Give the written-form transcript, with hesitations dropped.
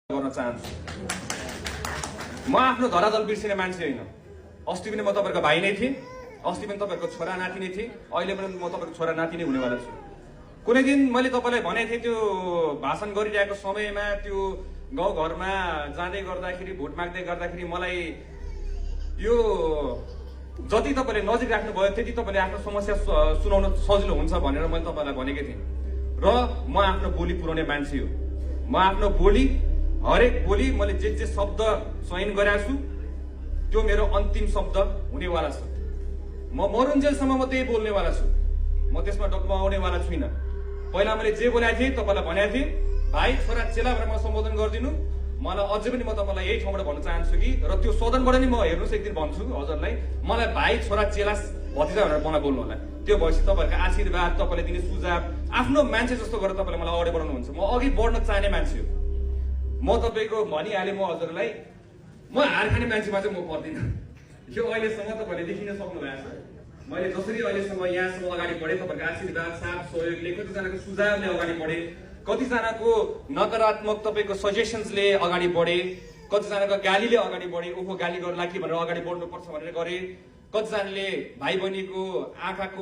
गर्न चाहन्छु। म आफ्नो धरातल बिर्सिने मान्छे होइन। अस्ति पनि म तपाईहरुको भाइ नै थिएँ, अस्ति पनि तपाईहरुको छोरा नाति नै थिएँ, अहिले पनि म तपाईहरुको छोरा नाति नै हुनेवाला छु। कुनै दिन मैले तपाईलाई भनेको थिएँ, त्यो भाषण गरिरहेको समयमा त्यो गाउँघरमा जाँदै गर्दाखेरि भोट माग्दै गर्दाखेरि मलाई यो जति तपाईले नजिक राख्नु भयो त्यति तपाईले आफ्नो समस्या सुनाउन सजिलो हुन्छ भनेर मैले तपाईलाई भनेको थिएँ। र म आफ्नो बोली पुर्याउने मान्छे हो। म आफ्नो बोली हरेक बोली मैले जे शब्द चयन गरेको छु त्यो मेरो अन्तिम शब्द हुनेवाला छ। म मरुन्जेलसम्म म त्यही बोल्नेवाला छु। म त्यसमा डगमगाउनेवाला छुइनँ। पहिला मैले जे बोलेको थिएँ तपाईलाई भनेको थिएँ, भाइ छोरा चेला भनेर म सम्बोधन गरिदिनु। मलाई अझै पनि म तपाईलाई यही ठाउँबाट भन्न चाहन्छु कि र त्यो सदनबाट नि म हेर्नुस् एक दिन भन्छु हजुरलाई, मलाई भाइ छोरा चेला भतिजा भनेर मलाई बोल्नु होला। त्यो भएपछि तपाईहरुको आशीर्वाद, तपाईले दिने सुझाव, आफ्नो मान्छे जस्तो गरेर तपाईले मलाई अगाडि बढाउनुहुन्छ। म अघि बढ्न चाहने मान्छे हो। म तपाईको भनिहाले म हजुरलाई, म हार खाने मान्छेमा चाहिँ म पर्दिन। यो अहिलेसम्म तपाईले देखिन सक्नु भएको छ। मैले जसरी अहिलेसम्म यहाँसम्म अगाडि बढे तपाईहरुको आशीर्वाद, साथ सहयोगले, कतिजनाको सुझावले अगाडि बढे, कतिजनाको नकारात्मक तपाईको सजेसन्सले अगाडि बढे, कतिजनाको गालीले अगाडि बढे, ओहो गाली गर्ला कि भनेर अगाडि बढ्नुपर्छ भनेर गरे, कतिजनाले भाइ बहिनीको आँखाको